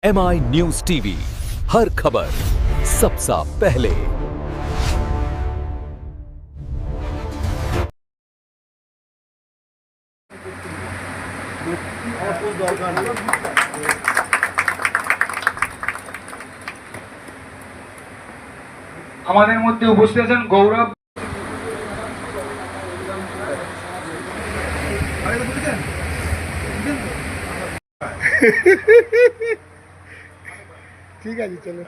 MI news TV, हर खबर सबसे पहले। আমাদের মধ্যে উপস্থিত আছেন গৌরব ঠিক আছে চলো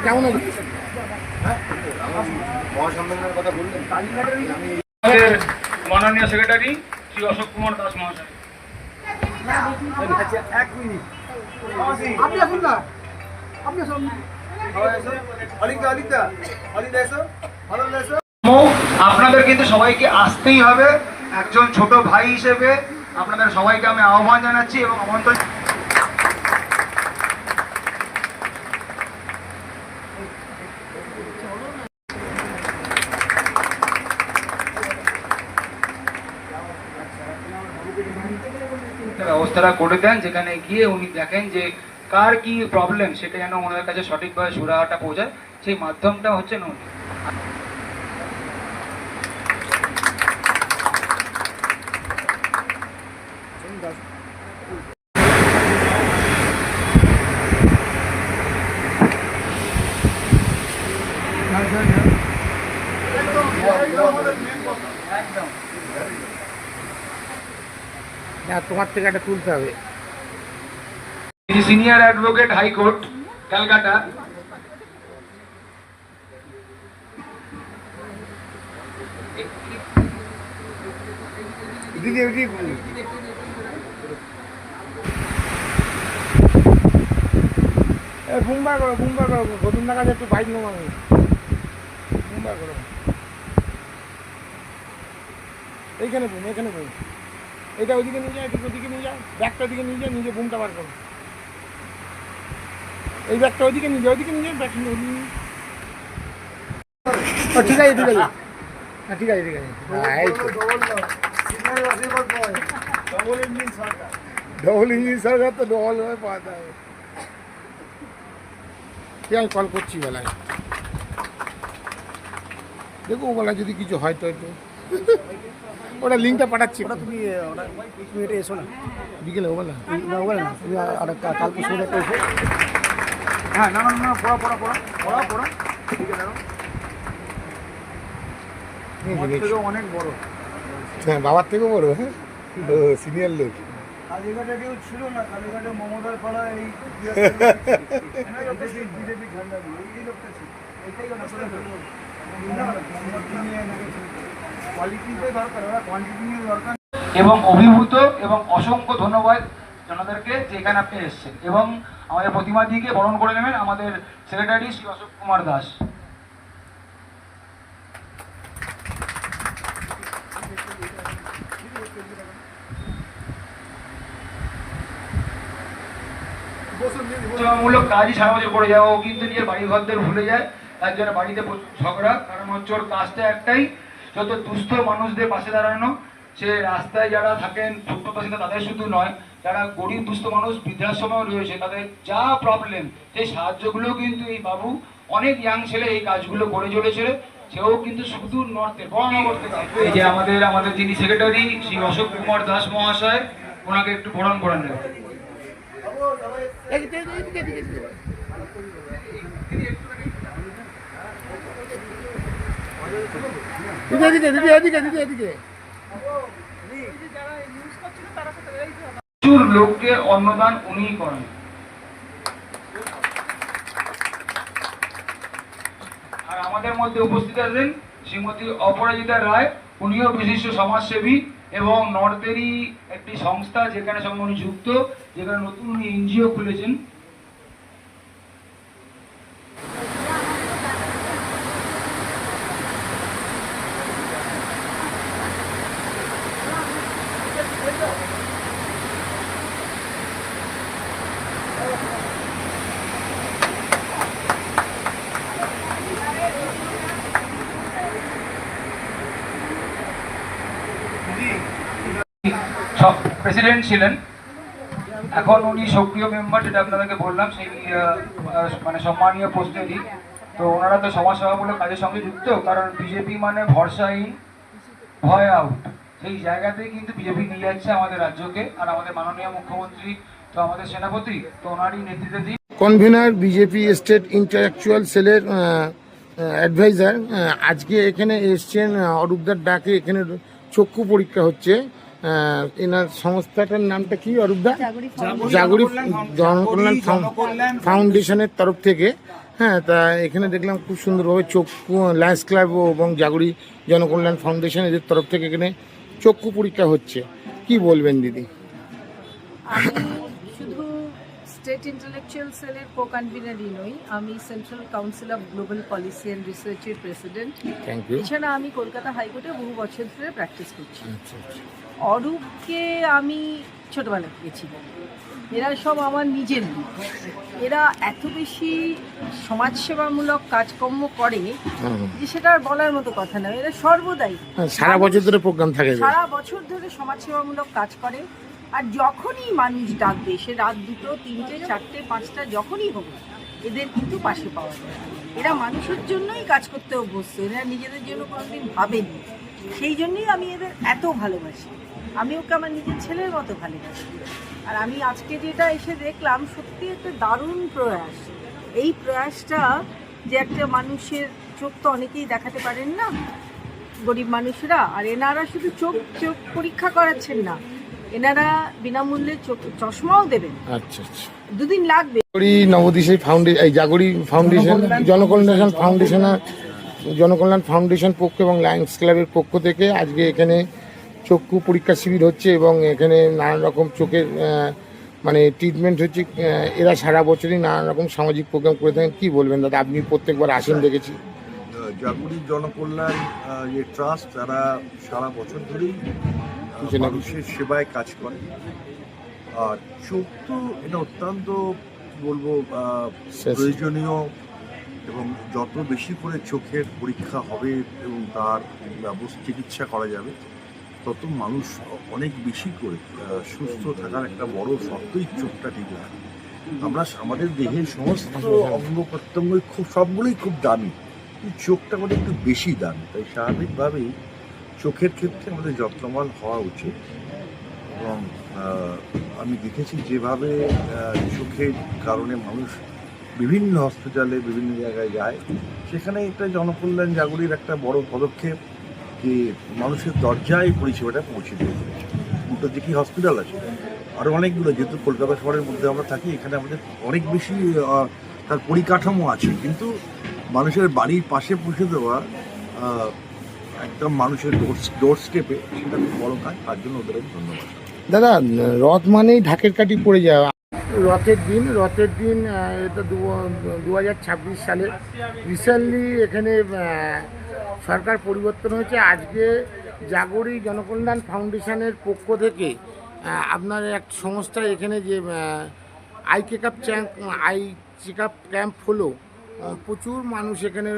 কেমন মাননীয় সেক্রেটারি শ্রী অশোক কুমার দাস মহাশয়। আপনি আসুন না, আপনি আসুন। আপনাদের কিন্তু সবাইকে আসতেই হবে। একজন ছোট ভাই হিসেবে আপনাদের সবাইকে আমি আহ্বান জানাচ্ছি এবং আমন্ত্রণ। ব্যবস্থাটা করে দেন, যেখানে গিয়ে উনি দেখেন যে কার কি প্রবলেম, সেটা যেন ওনাদের কাছে সঠিকভাবে সুরাহাটা পৌঁছায়, সেই মাধ্যমটা হচ্ছে নোট। তোমার থেকে একটা তুলতে হবে। সিনিয়র অ্যাডভোকেট হাইকোর্ট ক্যালকাটা, দিদি ওইটি বুমবার করো গদুম টাকা একটু বাইক নেবো আমি। বুমবার করো, এইখানে বুম, এখানে বুম, এটা ওইদিকে নিয়ে যায়, এদিকে ওদিকে নিয়ে যাও, ব্যাগটা ওদিকে নিয়ে যায়, নিজে বুমটা বার করো। এই ব্যাগটা ওইদিকে নিয়ে যাও, ওইদিকে নিয়ে যাও, ব্যাগ ঠিক আছে ঠিক আছে, হ্যাঁ ঠিক আছে ঠিক আছে। হ্যাঁ এই তো ডবল ইঞ্জিন সরকার তো ডবল হয়ে পাওয়া যাবে। ঠিক আমি কল করছি বেলায়, দেখো বেলা যদি কিছু হয় তো একটু ওটা লিঙ্কটা পাঠাচ্ছি। ওটা তুমি এটা এসো না বিকেলে, ও বলে না ও বলে না তুমি আর কালকে শুনে একটা এসো। হ্যাঁ না না না পড়া পড়া পড়া পড়া পড়া ঠিক আছে। অনেক বড়, হ্যাঁ বাবার থেকেও বড়, হ্যাঁ সিনিয়র লোক। কালীঘাটে কেউ ছিল না, কালীঘাটে মমতার পাড়া এই বিজেপি ঝান্ডা দিয়ে এই লোকটা ছিল। এইটাই কোয়ালিটিটাই দরকার, ওরা কোয়ান্টিটি নিয়ে দরকার। এবং অভিভূত এবং অসংখ্য ধন্যবাদ জনতাদেরকে যে এখানে আপনি এসেছেন এবং আমাদের প্রতিমাদিকে বরণ করে নেবেন আমাদের সেক্রেটারি শ্রী অশোক কুমার দাস। মূলক কাজই সারা বছর করে যায়, ও কিন্তু নিজের বাড়ি ঘরদের ভুলে যায়, তার জন্য বাড়িতে ঝগড়া। কারণ হচ্ছে ওর কাজটা একটাই, যত দুস্থ মানুষদের পাশে দাঁড়ানো। সে রাস্তায় যারা থাকেন ফুটপাথে তাদের শুধু নয়, যারা গরিব দুস্থ মানুষ বৃদ্ধাশ্রমেও রয়েছে, তাদের যা প্রবলেম সেই সাহায্যগুলো কিন্তু এই বাবু, অনেক ইয়াং ছেলে এই কাজগুলো করে চলেছিল। সেও কিন্তু শুধু নর্থে বর্ণনগর থেকে। এই যে আমাদের যিনি সেক্রেটারি শ্রী অশোক কুমার দাস মহাশয়, ওনাকে একটু বরণ করে নেব। প্রচুর লোককে অন্নদান উনিই করেন। আর আমাদের মধ্যে উপস্থিত আছেন শ্রীমতী অপরাজিতা রায়, উনিও বিশিষ্ট সমাজসেবী এবং নর্থেরই একটি সংস্থা যেখানে সঙ্গে উনি যুক্ত, যেখানে নতুন উনি এনজিও খুলেছেন। প্রেসিডেন্ট ছিলেন, এখন উনি সক্রিয় মেম্বার, যেটা আপনাদেরকে বললাম সেই মানে সম্মানীয় পোস্টেরই। তো ওনারা তো সমাজসেবামূলক কাজের সঙ্গে যুক্ত, কারণ বিজেপি মানে ভরসাহীন, ভয় আউট, সেই জায়গাতেই কিন্তু বিজেপি নিয়ে যাচ্ছে আমাদের রাজ্যকে। আর আমাদের মাননীয় মুখ্যমন্ত্রী তো আমাদের সেনাপতি, তো ওনারই নেতৃত্বে কনভেনার বিজেপি স্টেট ইন্টালেকচুয়াল সেলের অ্যাডভাইজার আজকে এখানে এসছেন অরূপদার ডাকে। এখানে চক্ষু পরীক্ষা হচ্ছে। এনার সংস্থাটার নামটা কি অরূপদা? জাগরি জনকল্যাণ ফাউন্ডেশনের তরফ থেকে। হ্যাঁ, তা এখানে দেখলাম খুব সুন্দরভাবে চক্ষু লায়ন্স ক্লাব এবং জাগরি জনকল্যাণ ফাউন্ডেশন এদের তরফ থেকে এখানে চক্ষু পরীক্ষা হচ্ছে। কি বলবেন দিদি? আমি শুধু স্টেট ইন্টেলেকচুয়াল সেলের কো কনভিনারই নই, আমি central council of global policy and রিসার্চের প্রেসিডেন্ট। Thank you. এছাড়া আমি কলকাতা হাইকোর্টে বহু বছর ধরে প্র্যাকটিস করছি। আচ্ছা আচ্ছা। অরূপকে আমি ছোটবেলা থেকে চিনি। এরা সব আমার নিজের লোক। এরা এত বেশি সমাজসেবামূলক কাজকর্ম করে যে সেটা আর বলার মতো কথা নয়। এরা সর্বদাই সারা বছর ধরে প্রোগ্রাম থাকে, সারা বছর ধরে সমাজসেবামূলক কাজ করে। আর যখনই মানুষ ডাকবে, সে রাত 2টো 3টে 4টে 5টা যখনই হোক, এদের কিন্তু পাশে পাওয়া যায়। এরা মানুষের জন্যই কাজ করতে অভ্যস্ত, এরা নিজেদের জন্য কোনোদিন ভাবেনি। সেই জন্যই আমি এদের এত ভালোবাসি। আমি ওকে আমার নিজের ছেলের মতো ভালোবাসি। আর আমি আজকে যেটা এসে দেখলাম, সত্যি একটা দারুণ প্রয়াস। এই প্রয়াসটা যে একটা মানুষের চোখ তো অনেকেই দেখাতে পারেন না, গরিব মানুষরা, আর এনারা শুধু চোখ পরীক্ষা করাচ্ছেন না, এনারা বিনামূল্যে চশমাও দেবেন। আচ্ছা আচ্ছা। 2 দিন লাগবে। নবদিশাই ফাউন্ডেশন, এই জাগরি ফাউন্ডেশন, জনকল্যাণ ফাউন্ডেশন পক্ষ এবং লায়ন্স ক্লাবের পক্ষ থেকে আজকে এখানে চক্ষু পরীক্ষা শিবির হচ্ছে এবং এখানে নানান রকম চোখের মানে ট্রিটমেন্ট হচ্ছে। এরা সারা বছরই নানান রকম সামাজিক প্রোগ্রাম করে থাকেন। কি বলবেন দাদা? আপনি প্রত্যেকবার আসেন, দেখেছি। জাগরি জনকল্যাণ যে ট্রাস্ট, তারা সারা বছর ধরেই মানুষের সেবায় কাজ করে। আর চোখ তো এটা অত্যন্ত বলবো প্রয়োজনীয়, এবং যত বেশি করে চোখের পরীক্ষা হবে এবং তার চিকিৎসা করা যাবে, তত মানুষ অনেক বেশি করে সুস্থ থাকার একটা বড় শর্তই চোখটা ঠিক রাখে। আমরা আমাদের দেহের সমস্ত অঙ্গ প্রত্যঙ্গই সবগুলোই খুব দামি, চোখটা আমাদের একটু বেশি দামি। তাই স্বাভাবিকভাবেই চোখের ক্ষেত্রে আমাদের যত্নবান হওয়া উচিত। এবং আমি দেখেছি যেভাবে চোখের কারণে মানুষ বিভিন্ন হসপিটালে বিভিন্ন জায়গায় যায়, সেখানে একটা জনকল্যাণ জাগরির একটা বড় পদক্ষেপ যে মানুষের দরজায় পরিষেবাটা পৌঁছে দিয়ে চলেছে। উল্টো দিকে হসপিটাল আছে আরও অনেকগুলো, যেহেতু কলকাতা শহরের মধ্যে আমরা থাকি, এখানে আমাদের অনেক বেশি তার পরিকাঠামো আছে, কিন্তু মানুষের বাড়ির পাশে পৌঁছে দেওয়া একদম মানুষের ডোর স্টেপে, সেটা খুব বড় কাজ। তার জন্য ওদের ধন্যবাদ। দাদা, রথ মানেই ঢাকের কাঠি পড়ে যাওয়া। রথের দিন এটা 2026 সালে রিসেন্টলি এখানে সরকার পরিবর্তন হয়েছে। আজকে জাগরি জনকল্যাণ ফাউন্ডেশনের পক্ষ থেকে আপনার এক সংস্থা এখানে যে আই চেক আপ ক্যাম্প হলো, প্রচুর মানুষ এখানে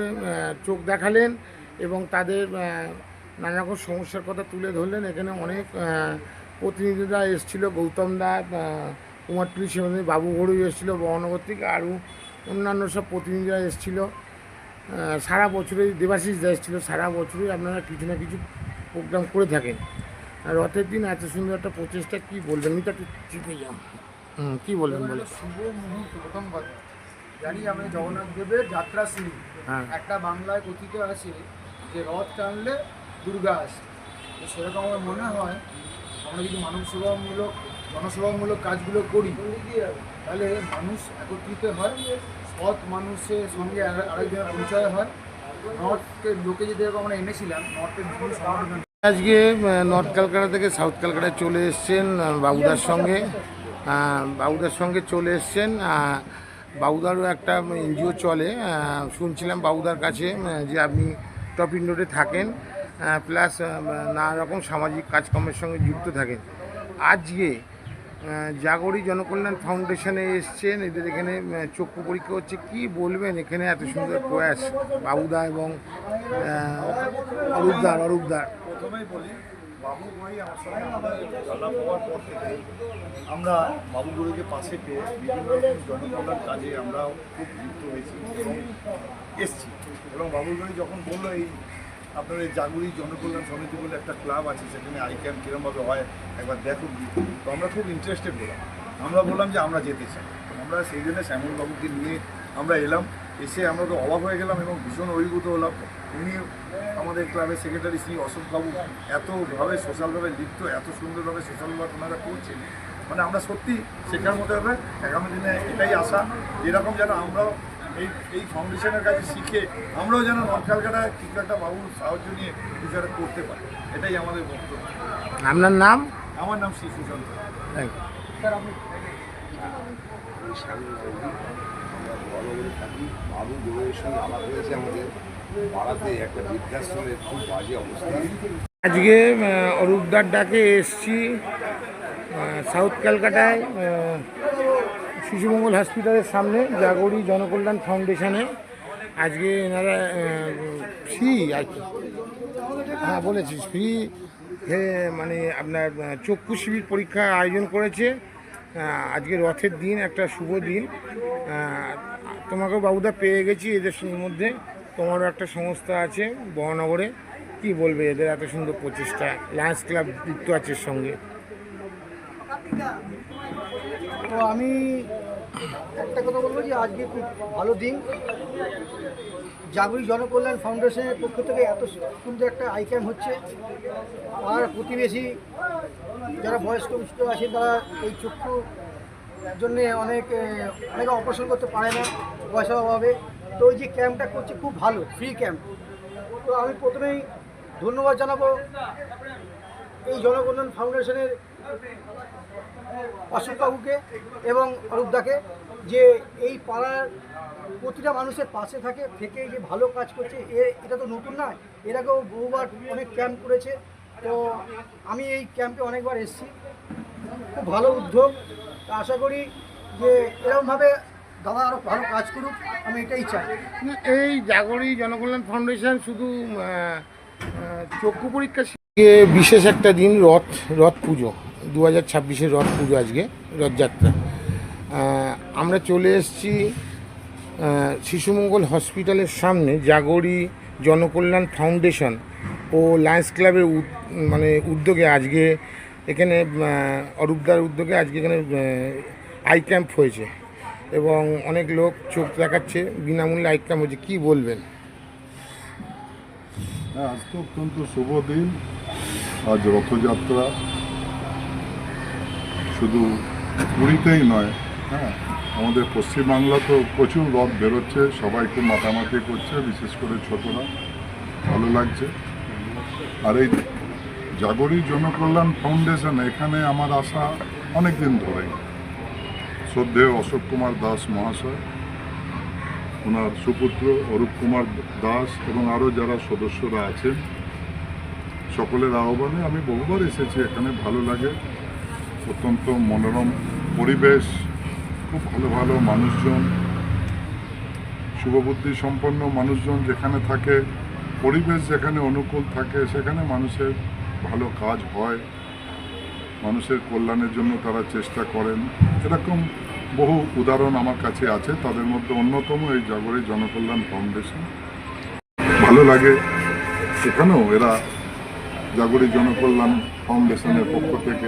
চোখ দেখালেন এবং তাদের নানা রকম সমস্যার কথা তুলে ধরলেন। এখানে অনেক প্রতিনিধিরা এসেছিলো, গৌতম দা, কুমারটুলি সেখানে বাবু ঘড়ুই এসেছিলো বহনগর থেকে, আরও অন্যান্য সব প্রতিনিধিরা এসেছিলো। সারা বছরই দেবাশিস দা এসেছিলো। সারা বছরই আপনারা কিছু না কিছু প্রোগ্রাম করে থাকেন। আর রথের দিন এত সুন্দর একটা প্রচেষ্টা, কী বলবেন? এটা একটু চিপে যাও। কী বলবেন? বলে শুভ মুহূর্ত প্রথমবার জানি আমরা জগন্নাথ দেবের যাত্রা শুরু। হ্যাঁ, একটা বাংলায় কথিত আছে যে রথ টানলে দুর্গা আসে। তো সেরকম আমার মনে হয় আমরা যদি জনসেবামূলক কাজগুলো করি, তাহলে মানুষ একত্রিত হয়, সৎ মানুষের সঙ্গে আরেকজনের পরিচয় হয়। নর্থের লোকে যদি আমরা এনেছিলাম, নর্থের বিভিন্ন সংগঠন আজকে নর্থ কলকাতা থেকে সাউথ কলকাতায় চলে এসছেন বাবুদার সঙ্গে চলে এসছেন। বাবুদারও একটা এনজিও চলে, শুনছিলাম বাবুদার কাছে যে আপনি টপ ইন্ডোরে থাকেন, প্লাস নানা রকম সামাজিক কাজকর্মের সঙ্গে যুক্ত থাকেন। আজকে জাগরি জনকল্যাণ ফাউন্ডেশনে এসছেন, এদের এখানে চক্ষু পরীক্ষা হচ্ছে। কি বলবেন এখানে এত সুন্দর প্রয়াস বাবুদা এবং অরূপদার? প্রথমেই বলি, বাবু ভাই আমার সঙ্গে আমাদের আলাপ হওয়ার পর থেকে আমরা বাবুগুলোকে পাশে পেয়ে বিভিন্ন রকম জনকল্যাণ কাজে আমরাও খুব যুক্ত হয়েছি এবং এসছি। এবং বাবুগুলি যখন বললো এই আপনার এই জাগুরি জনকল্যাণ সমিতি বলে একটা ক্লাব আছে, সেখানে আই ক্যাম্প কীরকমভাবে হয় একবার দেখুন, তো আমরা খুব ইন্টারেস্টেড হলাম। আমরা বললাম যে আমরা যেতে চাই। আমরা সেই জন্য শ্যামলবাবুকে নিয়ে আমরা এলাম। এসে আমরা তো অবাক হয়ে গেলাম এবং ভীষণ অভিভূত হলাম। উনি আমাদের ক্লাবের সেক্রেটারি শ্রী অশোকবাবু এতভাবে সোশ্যালভাবে লিপ্ত, এত সুন্দরভাবে সোশ্যাল ওয়ার্ক ওনারা করছেন, মানে আমরা সত্যি শেখার মতো হবে। আগামী দিনে এটাই আশা, এরকম যেন আমরাও এই ফাউন্ডেশনের কাছে শিখে আমরাও যেন নকশালকাটায় কিছু একটা বাবুর সাহায্য নিয়ে কিছু একটা করতে পারি, এটাই আমাদের বক্তব্য। আপনার নাম? আমার নাম শ্রী সুশান্ত। থাকি বাবু গোয়ের সঙ্গে আলাপ হয়েছে আমাদের পাড়াতে একটা বৃদ্ধাশ্রমের খুব বাজে অবস্থা। আজকে অরূপদার ডাকে এসছি সাউথ ক্যালকাটায় শিশুমঙ্গল হসপিটালের সামনে জাগরি জনকল্যাণ ফাউন্ডেশনে। আজকে এনারা ফ্রি আর কি, হ্যাঁ বলেছি ফ্রি, মানে আপনার চক্ষু শিবির পরীক্ষা আয়োজন করেছে। আজকে রথের দিন, একটা শুভ দিন। তোমাকেও বাবুদা পেয়ে গেছি এদের মধ্যে। তোমারও একটা সংস্থা আছে বহনগরে, কি বলবে এদের এত সুন্দর প্রচেষ্টা? লায়ন্স ক্লাব যুক্ত আছে এর সঙ্গে। তো আমি একটা কথা বলবো যে আজকে খুব ভালো দিন। জাগরি জনকল্যাণ ফাউন্ডেশনের পক্ষ থেকে এত সুন্দর একটা আই ক্যাম্প হচ্ছে। আর প্রতিবেশী যারা বয়স্ক আছে তারা এই চক্ষুর জন্যে অনেকে অপারেশন করতে পারে না পয়সার অভাবে। তো ওই যে ক্যাম্পটা করছে খুব ভালো, ফ্রি ক্যাম্প। তো আমি প্রথমেই ধন্যবাদ জানাবো এই জনকল্যাণ ফাউন্ডেশনের অশোকবাবুকে এবং অরূপদাকে, যে এই পাড়ার প্রতিটা মানুষের পাশে থেকে যে ভালো কাজ করছে। এটা তো নতুন নয়, এর আগেও বহুবার অনেক ক্যাম্প করেছে। তো আমি এই ক্যাম্পে অনেকবার এসেছি, খুব ভালো উদ্যোগ। আশা করি যে এরকমভাবে দাদা আরও ভালো কাজ করুক, আমি এটাই চাই। এই জাগরি জনকল্যাণ ফাউন্ডেশন শুধু চক্ষু পরীক্ষা, বিশেষ একটা দিন রথ পুজো, 2026-এর রথ পুজো, আজকে রথযাত্রা। আমরা চলে এসেছি শিশুমঙ্গল হসপিটালের সামনে জাগরি জনকল্যাণ ফাউন্ডেশন ও লায়ন্স ক্লাবের মানে উদ্যোগে আজকে এখানে অরূপদার উদ্যোগে আজকে এখানে আই ক্যাম্প হয়েছে এবং অনেক লোক চোখ দেখাচ্ছে, বিনামূল্যে আই ক্যাম্প হয়েছে। কী বলবেন? হ্যাঁ, আজ তো অত্যন্ত শুভ দিন। আজ রথযাত্রা, শুধু পুরীতেই নয়, হ্যাঁ আমাদের পশ্চিমবাংলা তো প্রচুর রথ বেরোচ্ছে, সবাই খুব মাতামাতি করছে, বিশেষ করে ছোটরা, ভালো লাগছে। আর এই জাগরি জনকল্যাণ ফাউন্ডেশন, এখানে আমার আশা অনেক দিন ধরেই। শ্রদ্ধেয় অশোক কুমার দাস মহাশয়, ওনার সুপুত্র অরূপ কুমার দাস এবং আরও যারা সদস্যরা আছেন, সকলের আহ্বানে আমি বহুবার এসেছি। এখানে ভালো লাগে, অত্যন্ত মনোরম পরিবেশ, খুব ভালো ভালো মানুষজন, শুভবুদ্ধি সম্পন্ন মানুষজন যেখানে থাকে, পরিবেশ যেখানে অনুকূল থাকে, সেখানে মানুষের ভালো কাজ হয়, মানুষের কল্যাণের জন্য তারা চেষ্টা করেন। এরকম বহু উদাহরণ আমার কাছে আছে, তাদের মধ্যে অন্যতম এই জাগরি জনকল্যাণ ফাউন্ডেশন। ভালো লাগে এখানেও এরা জাগরি জনকল্যাণ ফাউন্ডেশনের পক্ষ থেকে